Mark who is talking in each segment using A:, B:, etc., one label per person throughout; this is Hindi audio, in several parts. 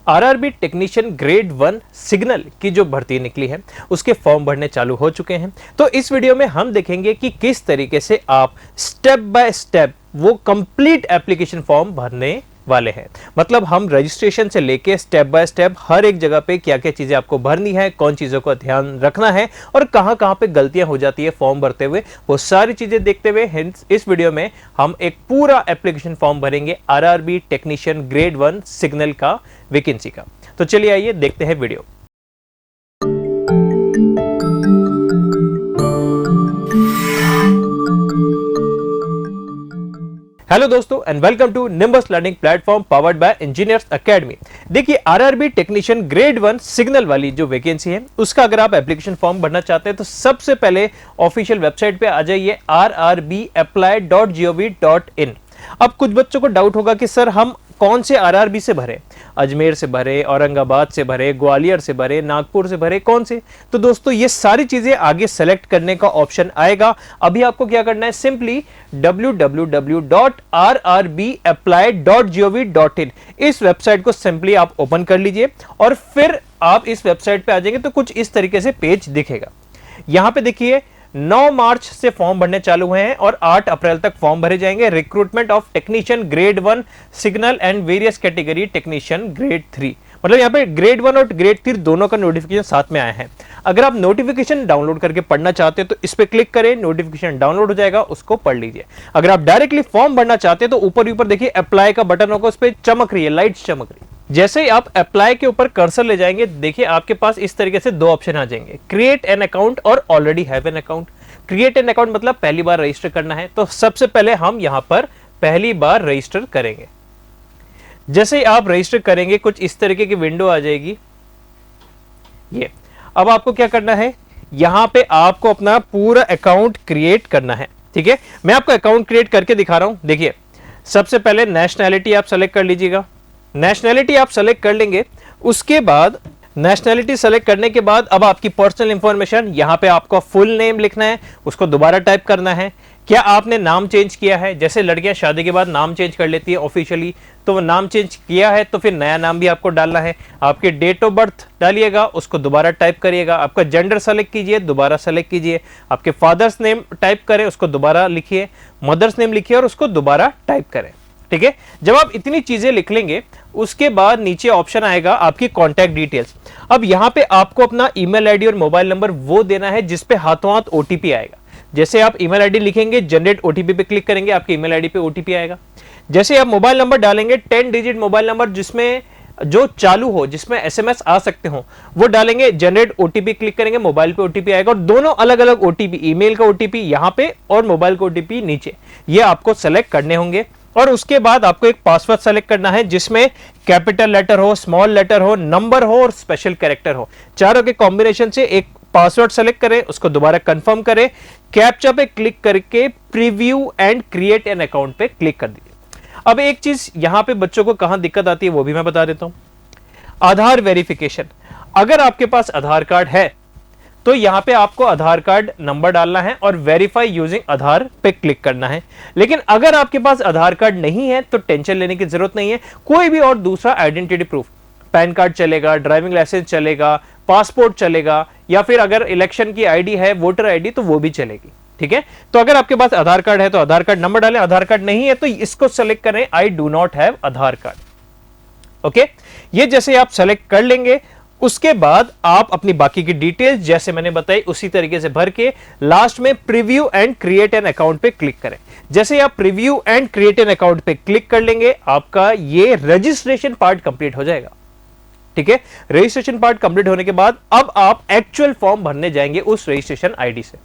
A: आरआरबी टेक्नीशियन ग्रेड 1 सिग्नल की जो भर्ती निकली है उसके फॉर्म भरने चालू हो चुके हैं। तो इस वीडियो में हम देखेंगे कि किस तरीके से आप स्टेप बाय स्टेप वो कंप्लीट एप्लीकेशन फॉर्म भरने वाले हैं। मतलब हम रजिस्ट्रेशन से लेके स्टेप बाय स्टेप हर एक जगह पे क्या क्या चीजें आपको भरनी है, कौन चीजों का ध्यान रखना है और कहां पे गलतियां हो जाती है फॉर्म भरते हुए, वो सारी चीजें देखते हुए इस वीडियो में हम एक पूरा एप्लीकेशन फॉर्म भरेंगे आरआरबी टेक्नीशियन ग्रेड 1 सिग्नल का वैकेंसी का। तो चलिए आइए देखते हैं वीडियो। हेलो दोस्तों and welcome to Nimbus learning platform powered by engineers academy. देखिए आरआरबी टेक्नीशियन ग्रेड 1 सिग्नल वाली जो वैकेंसी है उसका अगर आप एप्लीकेशन फॉर्म भरना चाहते हैं तो सबसे पहले ऑफिशियल वेबसाइट पे आ जाइए rrbapply.gov.in। अब कुछ बच्चों को डाउट होगा कि सर हम कौन से आरआरबी से भरे, अजमेर से भरे, औरंगाबाद से भरे, ग्वालियर से भरे, नागपुर से भरे, कौन से? तो दोस्तों ये सारी चीजें आगे सेलेक्ट करने का ऑप्शन आएगा। अभी आपको क्या करना है, सिंपली www.rrbapply.gov.in इस वेबसाइट को सिंपली आप ओपन कर लीजिए और फिर आप इस वेबसाइट पे आ जाएंगे तो कुछ इस तरीके से पेज दिखेगा। यहां पे देखिए 9 मार्च से फॉर्म भरने चालू हुए हैं और 8 अप्रैल तक फॉर्म भरे जाएंगे। Recruitment of technician grade 1 signal and various category technician grade 3, मतलब यहाँ पे ग्रेड 1 और ग्रेड 3 दोनों का नोटिफिकेशन साथ में आया है। अगर आप नोटिफिकेशन डाउनलोड करके पढ़ना चाहते हैं तो इस पे क्लिक करें, नोटिफिकेशन डाउनलोड हो जाएगा, उसको पढ़ लीजिए। अगर आप डायरेक्टली फॉर्म भरना चाहते हैं तो ऊपर देखिए अप्लाई का बटन होगा, उस पर चमक रही है, लाइट चमक रही है। जैसे ही आप अप्लाई के ऊपर कर्सर ले जाएंगे देखिए आपके पास इस तरीके से दो ऑप्शन आ जाएंगे, क्रिएट एन अकाउंट और already have an account. Create an account मतलब पहली बार रजिस्टर करना है, तो सबसे पहले हम यहां पर पहली बार रजिस्टर करेंगे। जैसे ही आप रजिस्टर करेंगे कुछ इस तरीके की विंडो आ जाएगी ये। अब आपको क्या करना है, यहां पे आपको अपना पूरा अकाउंट क्रिएट करना है। ठीक है, मैं आपको अकाउंट क्रिएट करके दिखा रहा हूं। देखिए सबसे पहले नेशनैलिटी आप सेलेक्ट कर लीजिएगा। नेशनैलिटी आप सेलेक्ट कर लेंगे, उसके बाद नेशनैलिटी सेलेक्ट करने के बाद अब आपकी पर्सनल इंफॉर्मेशन, यहां पे आपको फुल नेम लिखना है, उसको दोबारा टाइप करना है। क्या आपने नाम चेंज किया है, जैसे लड़कियां शादी के बाद नाम चेंज कर लेती है ऑफिशियली, तो वो नाम चेंज किया है तो फिर नया नाम भी आपको डालना है। आपके डेट ऑफ बर्थ डालिएगा, उसको दोबारा टाइप करिएगा। आपका जेंडर सेलेक्ट कीजिए, दोबारा सेलेक्ट कीजिए। आपके फादर्स नेम टाइप करें, उसको दोबारा लिखिए। मदर्स नेम लिखिए और उसको दोबारा टाइप करें। ठीक है, जब आप इतनी चीजें लिख लेंगे उसके बाद नीचे ऑप्शन आएगा आपकी कॉन्टैक्ट डिटेल्स। अब यहां पे आपको अपना ईमेल आईडी और मोबाइल नंबर वो देना है जिस पे हाथों हाथ ओटीपी आएगा। जैसे आप ईमेल आईडी लिखेंगे, जनरेट ओटीपी पे क्लिक करेंगे, आपके ईमेल आईडी पे ओटीपी आएगा। जैसे आप मोबाइल नंबर डालेंगे, 10 डिजिट मोबाइल नंबर जिसमें जो चालू हो, जिसमें एसएमएस आ सकते हो, वो डालेंगे, जनरेट ओटीपी क्लिक करेंगे, मोबाइल पे ओटीपी आएगा। और दोनों अलग अलग ओटीपी, ईमेल का ओटीपी यहां पे और मोबाइल का ओटीपी नीचे, ये आपको सेलेक्ट करने होंगे। और उसके बाद आपको एक पासवर्ड सेलेक्ट करना है जिसमें कैपिटल लेटर हो, स्मॉल लेटर हो, नंबर हो और स्पेशल कैरेक्टर हो। चारों के कॉम्बिनेशन से एक पासवर्ड सेलेक्ट करें, उसको दोबारा कंफर्म करें, कैप्चा पे क्लिक करके preview and create an account पे क्लिक कर दीजिए। अब एक चीज यहां पे बच्चों को कहां दिक्कत आती है वो भी मैं बता देता हूं। आधार वेरिफिकेशन, अगर आपके पास आधार कार्ड है तो यहां पे आपको आधार कार्ड नंबर डालना है और वेरीफाई यूजिंग आधार पे क्लिक करना है। लेकिन अगर आपके पास आधार कार्ड नहीं है तो टेंशन लेने की जरूरत नहीं है, कोई भी और दूसरा आइडेंटिटी प्रूफ, पैन कार्ड चलेगा, ड्राइविंग लाइसेंस चलेगा, पासपोर्ट चलेगा, या फिर अगर इलेक्शन की आईडी है, वोटर आईडी, तो वो भी चलेगी। ठीक है, तो अगर आपके पास आधार कार्ड है तो आधार कार्ड नंबर डालें, आधार कार्ड नहीं है तो इसको सेलेक्ट करें, I do not have Aadhaar card. Okay, ये जैसे आप सेलेक्ट कर लेंगे उसके बाद आप अपनी बाकी की डिटेल्स जैसे मैंने बताई उसी तरीके से भर के लास्ट में preview and create an account पे क्लिक करें। जैसे आप preview and create an account पे क्लिक कर लेंगे आपका ये रजिस्ट्रेशन पार्ट कंप्लीट हो जाएगा। ठीक है, रजिस्ट्रेशन पार्ट कंप्लीट होने के बाद अब आप एक्चुअल फॉर्म भरने जाएंगे उस रजिस्ट्रेशन आईडी से।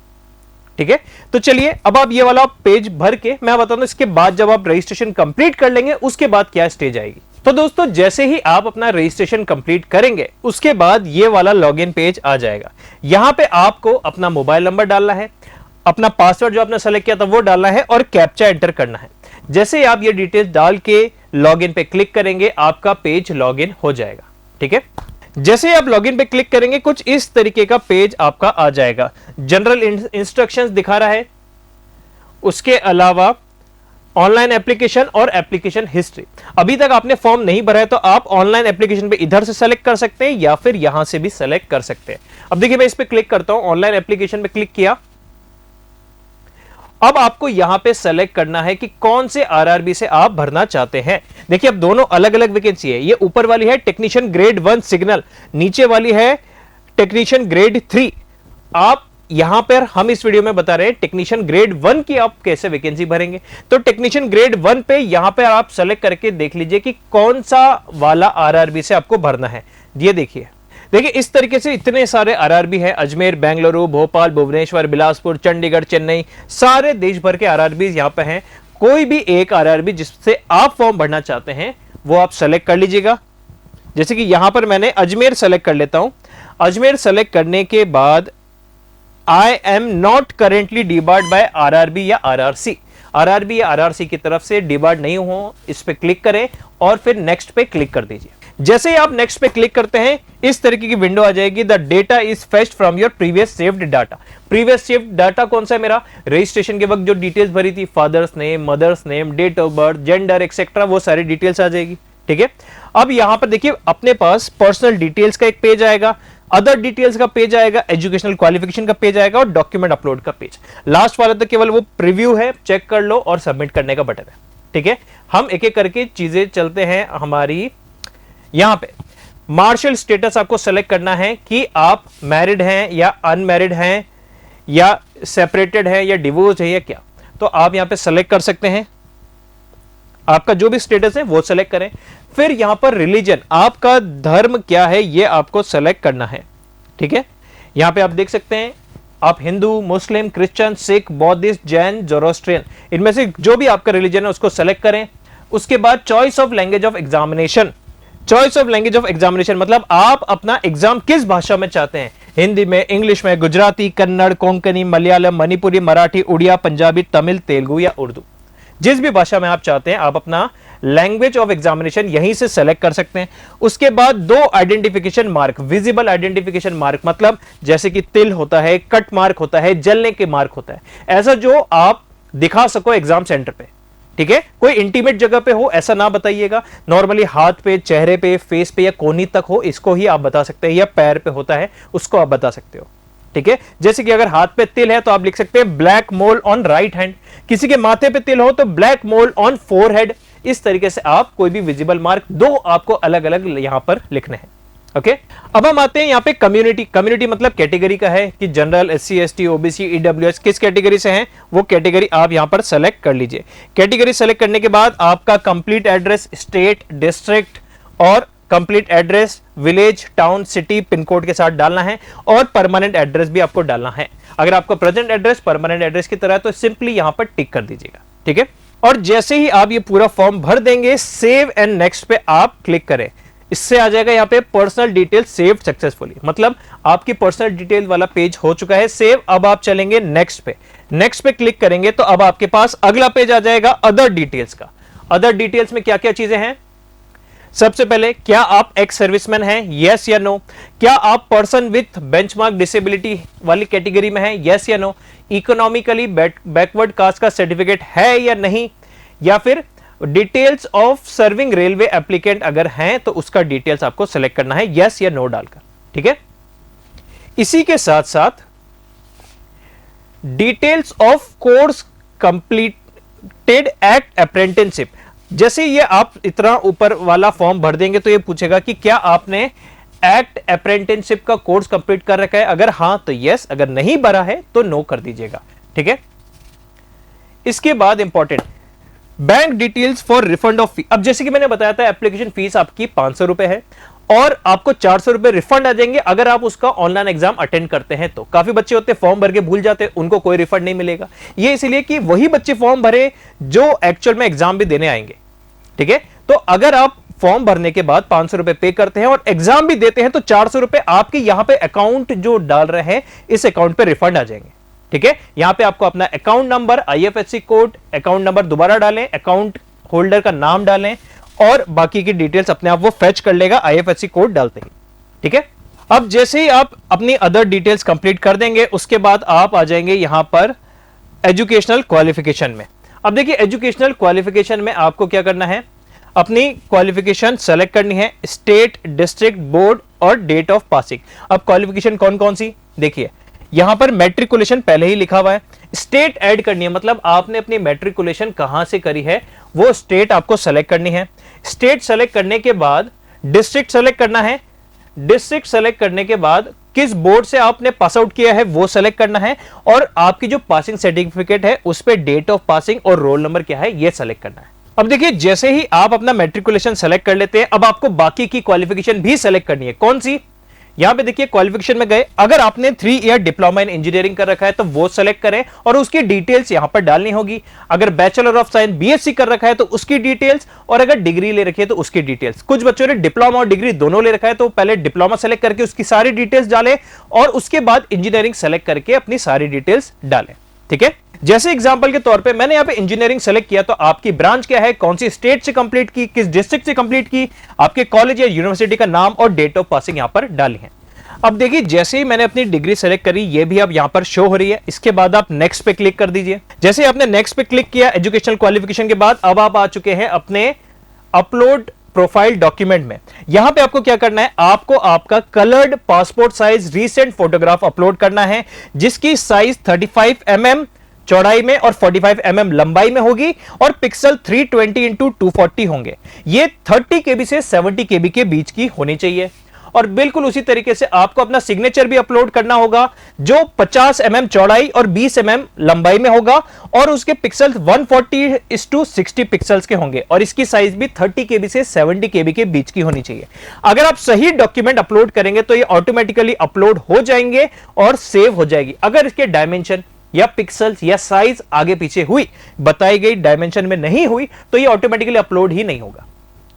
A: ठीक है, तो चलिए अब आप ये वाला पेज भर के मैं बताता हूं इसके बाद जब आप रजिस्ट्रेशन कंप्लीट कर लेंगे उसके बाद क्या स्टेज आएगी। तो दोस्तों जैसे ही आप अपना रजिस्ट्रेशन कंप्लीट करेंगे उसके बाद ये वाला लॉगिन पेज आ जाएगा। यहां पे आपको अपना मोबाइल नंबर डालना है, अपना पासवर्ड जो आपने सेलेक्ट किया था वो डालना है और कैप्चा एंटर करना है। जैसे ही आप ये डिटेल्स डाल के लॉगिन पे क्लिक करेंगे आपका पेज लॉगिन हो जाएगा। ठीक है, जैसे ही आप लॉगिन पे क्लिक करेंगे कुछ इस तरीके का पेज आपका आ जाएगा। जनरल इंस्ट्रक्शंस दिखा रहा है, उसके अलावा ऑनलाइन एप्लीकेशन और एप्लीकेशन हिस्ट्री। अभी तक आपने फॉर्म नहीं भरा है तो आप ऑनलाइन एप्लीकेशन पे इधर से सेलेक्ट कर सकते हैं या फिर यहां से भी सेलेक्ट कर सकते हैं। अब देखिए मैं इस पे क्लिक करता हूं, ऑनलाइन एप्लीकेशन पे क्लिक किया। अब आपको यहां पे सेलेक्ट करना है कि कौन से आरआरबी से आप भरना चाहते हैं। देखिए अब दोनों अलग अलग वैकेंसी है। ये ऊपर वाली है टेक्नीशियन ग्रेड 1 सिग्नल, नीचे वाली है टेक्नीशियन ग्रेड 3। आप यहां पर हम इस वीडियो में बता रहे हैं टेक्नीशियन ग्रेड 1 की आप कैसे वैकेंसी भरेंगे। तो टेक्नीशियन ग्रेड 1 पे यहां पे आप सेलेक्ट करके देख लीजिए कि कौन सा वाला आरआरबी से आपको भरना है। ये देखिए इस तरीके से इतने सारे आरआरबी हैं, अजमेर, बेंगलुरु, भोपाल, भुवनेश्वर, बिलासपुर, चंडीगढ़, चेन्नई, सारे देश भर के आरआरबी यहां पे हैं। कोई भी एक आरआरबी जिससे आप फॉर्म भरना चाहते हैं वो आप सेलेक्ट कर लीजिएगा। जैसे कि यहां पर मैंने अजमेर सेलेक्ट कर लेता हूं। अजमेर सेलेक्ट करने के बाद I am not currently debarred by RRB या आरआरसी। आरआरबी या आरआरसी की तरफ से डिबार्ड नहीं हो, इस पे क्लिक करें और फिर नेक्स्ट पे क्लिक कर दीजिए। जैसे ही आप नेक्स्ट पे क्लिक करते हैं इस तरीके की विंडो आ जाएगी। The data is fetched from your previous saved data. Previous saved data कौन सा है मेरा? रजिस्ट्रेशन के वक्त जो डिटेल्स भरी थी, father's name, mother's name, date of birth, gender etcetera, वो सारी डिटेल्स आ जाएगी। ठीक है, अब यहां पर देखिए अपने पास पर्सनल डिटेल्स का एक पेज आएगा, अदर डिटेल्स का पेज आएगा, एजुकेशनल क्वालिफिकेशन का पेज आएगा और डॉक्यूमेंट अपलोड का पेज। लास्ट वाला तो केवल वो प्रीव्यू है, चेक कर लो और सबमिट करने का बटन है। ठीक है, हम एक एक करके चीजें चलते हैं। हमारी यहां पे मार्शल स्टेटस आपको सेलेक्ट करना है कि आप मैरिड हैं या अनमैरिड हैं या सेपरेटेड है या डिवोर्स है या क्या। तो आप यहां पे सेलेक्ट कर सकते हैं, आपका जो भी स्टेटस है वो सेलेक्ट करें। फिर यहां पर रिलीजन, आपका धर्म क्या है ये आपको सेलेक्ट करना है। ठीक है, यहां पे आप देख सकते हैं आप Hindu, Muslim, Christian, Sikh, Buddhist, Jain, Zoroastrian, इनमें से जो भी आपका रिलीजन है उसको सेलेक्ट करें। उसके बाद choice of language of examination. Choice of language of examination मतलब आप अपना एग्जाम किस भाषा में चाहते हैं, हिंदी में, इंग्लिश में, गुजराती, कन्नड़, कोंकणी, मलयालम, मणिपुरी, मराठी, उड़िया, पंजाबी, तमिल, तेलुगु या उर्दू। जिस भी भाषा में आप चाहते हैं आप अपना लैंग्वेज ऑफ एग्जामिनेशन यहीं से सेलेक्ट कर सकते हैं। उसके बाद दो identification mark, visible identification mark मतलब जैसे कि तिल होता है, कट मार्क होता है, जलने के मार्क होता है, ऐसा जो आप दिखा सको एग्जाम सेंटर पे। ठीक है, कोई इंटीमेट जगह पे हो ऐसा ना बताइएगा, नॉर्मली हाथ पे, चेहरे पे, फेस पे या कोहनी तक हो इसको ही आप बता सकते हैं, या पैर पे होता है उसको आप बता सकते हो। ठीक है, जैसे कि अगर हाथ पे तिल है तो आप लिख सकते हैं black mole on right hand, किसी के माथे पे तिल हो तो ब्लैक मोल ऑन फोरहेड। इस तरीके से आप कोई भी विजिबल मार्क दो आपको अलग अलग यहां पर लिखने हैं। ओके, अब हम आते हैं यहां पे कम्युनिटी। कम्युनिटी मतलब कैटेगरी का है कि general, SC, ST, OBC, EWS किस कैटेगरी से हैं वो कैटेगरी आप यहां पर सेलेक्ट कर लीजिए। कैटेगरी सेलेक्ट करने के बाद आपका कंप्लीट एड्रेस, स्टेट, डिस्ट्रिक्ट और complete address, village, town, city, pin code के साथ डालना है और परमानेंट एड्रेस भी आपको डालना है। अगर आपका प्रेजेंट एड्रेस परमानेंट एड्रेस की तरह है तो सिंपली यहां पर टिक कर दीजिएगा। ठीक है, और जैसे ही आप ये पूरा फॉर्म भर देंगे सेव एंड नेक्स्ट पे आप क्लिक करें, इससे आ जाएगा यहां पे पर्सनल डिटेल सेव सक्सेसफुली, मतलब आपकी पर्सनल डिटेल वाला पेज हो चुका है सेव। अब आप चलेंगे नेक्स्ट पे, नेक्स्ट पे क्लिक करेंगे तो अब आपके पास अगला पेज आ जाएगा अदर डिटेल्स का। अदर डिटेल्स में क्या क्या चीजें हैं? सबसे पहले, क्या आप एक्स सर्विसमैन हैं, यस या नो? क्या आप पर्सन विथ बेंचमार्क डिसेबिलिटी वाली कैटेगरी में हैं, यस या नो? इकोनॉमिकली बैकवर्ड कास्ट का सर्टिफिकेट है या नहीं? या फिर details of serving railway applicant अगर हैं तो उसका डिटेल्स आपको सेलेक्ट करना है यस या नो डालकर। ठीक है, इसी के साथ साथ details of course completed act apprenticeship. जैसे ये आप इतना ऊपर वाला फॉर्म भर देंगे तो ये पूछेगा कि क्या आपने एक्ट अप्रेंटिसशिप का कोर्स कंप्लीट कर रखा है, अगर हां तो यस, अगर नहीं भरा है तो नो कर दीजिएगा। ठीक है, इसके बाद important bank details for refund of fee. अब जैसे कि मैंने बताया था एप्लीकेशन फीस आपकी 500 रुपए है और आपको 400 रुपए रिफंड आ जाएंगे अगर आप उसका ऑनलाइन एग्जाम अटेंड करते हैं। तो काफी बच्चे होते हैं फॉर्म भर के भूल जाते हैं, उनको कोई रिफंड नहीं मिलेगा। ये इसलिए कि वही बच्चे फॉर्म भरे जो एक्चुअल में एग्जाम भी देने आएंगे। ठीक है, तो अगर आप फॉर्म भरने के बाद 500 रुपए पे करते हैं और एग्जाम भी देते हैं तो 400 रुपए आपके यहां पे अकाउंट जो डाल रहे हैं इस अकाउंट पे रिफंड आ जाएंगे। ठीक है, यहां पे आपको अपना account number, IFSC code, account number दोबारा डालें, अकाउंट होल्डर का नाम डालें और बाकी की डिटेल्स अपने आप वो फेच कर लेगा आईएफएससी कोड डालते ही। ठीक है, अब जैसे ही आप अपनी अदर डिटेल्स कंप्लीट कर देंगे उसके बाद आप आ जाएंगे यहां पर एजुकेशनल क्वालिफिकेशन में। अब देखिए एजुकेशनल क्वालिफिकेशन में आपको क्या करना है, अपनी क्वालिफिकेशन सेलेक्ट करनी है, स्टेट, डिस्ट्रिक्ट, बोर्ड और डेट ऑफ पासिंग। अब क्वालिफिकेशन कौन कौन सी, देखिए यहां पर मैट्रिकुलेशन पहले ही लिखा हुआ है, स्टेट ऐड करनी है, मतलब आपने अपनी मैट्रिकुलेशन कहां से करी है वो स्टेट आपको सेलेक्ट करनी है। स्टेट सेलेक्ट करने के बाद डिस्ट्रिक्ट सेलेक्ट करना है, डिस्ट्रिक्ट सेलेक्ट करने के बाद किस बोर्ड से आपने पास आउट किया है वो सेलेक्ट करना है, और आपकी जो पासिंग सर्टिफिकेट है उस पे डेट ऑफ पासिंग और रोल नंबर क्या है ये सेलेक्ट करना है। अब देखिए जैसे ही आप अपना मैट्रिकुलेशन सेलेक्ट कर लेते हैं, अब आपको बाकी की क्वालिफिकेशन भी सेलेक्ट करनी है। कौन सी, यहां पे देखिए क्वालिफिकेशन में गए, अगर आपने 3 ईयर डिप्लोमा इन इंजीनियरिंग कर रखा है तो वो सेलेक्ट करें और उसकी डिटेल्स यहां पर डालनी होगी। अगर बैचलर ऑफ साइंस बीएससी कर रखा है तो उसकी डिटेल्स, और अगर डिग्री ले रखी है तो उसकी डिटेल्स। कुछ बच्चों ने डिप्लोमा और डिग्री दोनों ले रखा है तो पहले डिप्लोमा सेलेक्ट करके उसकी सारी डिटेल्स डालें और उसके बाद इंजीनियरिंग सेलेक्ट करके अपनी सारी डिटेल्स डालें। ठीक है, जैसे एग्जांपल के तौर पे मैंने यहां पे इंजीनियरिंग सेलेक्ट किया, तो आपकी ब्रांच क्या है, कौन सी स्टेट से कंप्लीट की, किस डिस्ट्रिक्ट से कंप्लीट की, आपके कॉलेज या यूनिवर्सिटी का नाम और डेट ऑफ पासिंग यहां पर डाली है। अब देखिए जैसे ही मैंने अपनी डिग्री सेलेक्ट करी, ये भी अब यहां पर शो हो रही है। इसके बाद आप नेक्स्ट पे क्लिक कर दीजिए। जैसे आपने नेक्स्ट पे क्लिक किया एजुकेशनल क्वालिफिकेशन के बाद, अब आप आ चुके हैं अपने अपलोड प्रोफाइल डॉक्यूमेंट में। यहां पे आपको क्या करना है, आपको आपका coloured passport size recent photograph upload करना है, जिसकी साइज 35 mm चौड़ाई में और 45 mm लंबाई में होगी और पिक्सल 320x240 होंगे। ये 30 KB से 70 KB के बीच की होनी चाहिए। और बिल्कुल उसी तरीके से आपको अपना सिग्नेचर भी अपलोड करना होगा, जो 50 mm चौड़ाई और 20 mm लंबाई में होगा और उसके पिक्सल 140x60 पिक्सल्स के होंगे और इसकी साइज भी 30 KB से 70 KB के बीच की होनी चाहिए। अगर आप सही डॉक्यूमेंट अपलोड करेंगे तो ये ऑटोमेटिकली अपलोड हो जाएंगे और सेव हो जाएगी। अगर इसके डायमेंशन या पिक्सल्स या साइज आगे पीछे हुई, बताई गई डायमेंशन में नहीं हुई, तो ये ऑटोमेटिकली अपलोड ही नहीं होगा।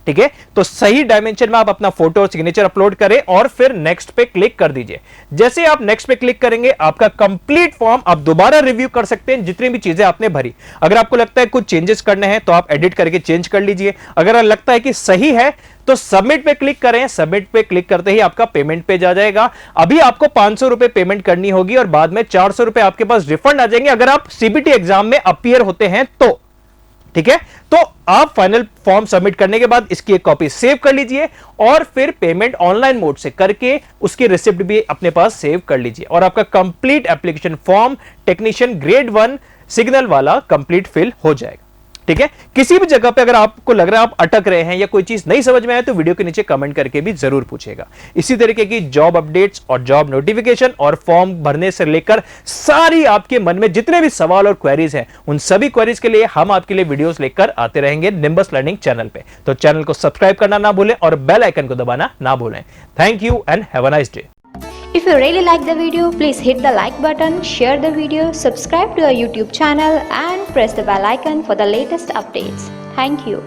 A: ठीक है, तो सही डायमेंशन में आप अपना फोटो और सिग्नेचर अपलोड करें और फिर नेक्स्ट पे क्लिक कर दीजिए। जैसे आप नेक्स्ट पे क्लिक करेंगे, आपका कंप्लीट फॉर्म आप दोबारा रिव्यू कर सकते हैं, जितनी भी चीजें आपने भरी। अगर आपको लगता है कुछ चेंजेस करने हैं तो आप एडिट करके चेंज कर लीजिए। अगर लगता है कि सही है तो सबमिट पे क्लिक करें। सबमिट पे क्लिक करते ही आपका पेमेंट पेज आ जाएगा। अभी आपको 500 रुपए पेमेंट करनी होगी और बाद में 400 रुपए आपके पास रिफंड आ जाएंगे अगर आप सीबीटी एग्जाम में अपीयर होते हैं तो। ठीक है, तो आप फाइनल फॉर्म सबमिट करने के बाद इसकी एक कॉपी सेव कर लीजिए और फिर पेमेंट ऑनलाइन मोड से करके उसकी रिसिप्ट भी अपने पास सेव कर लीजिए और आपका complete application form technician grade 1 signal वाला कंप्लीट फिल हो जाएगा। ठीक है, किसी भी जगह पे अगर आपको लग रहा है आप अटक रहे हैं या कोई चीज नहीं समझ में आए तो वीडियो के नीचे कमेंट करके भी जरूर पूछेगा। इसी तरीके की जॉब अपडेट्स और जॉब नोटिफिकेशन और फॉर्म भरने से लेकर सारी आपके मन में जितने भी सवाल और क्वेरीज हैं, उन सभी क्वेरीज के लिए हम आपके लिए वीडियोस लेकर आते रहेंगे निंबस लर्निंग चैनल पे। तो चैनल को सब्सक्राइब करना ना भूलें और बेल आइकन को दबाना ना भूलें। Thank you and have a nice day.
B: If you really like the video, please hit the like button, share the video, subscribe to our YouTube channel and press the bell icon for the latest updates. Thank you.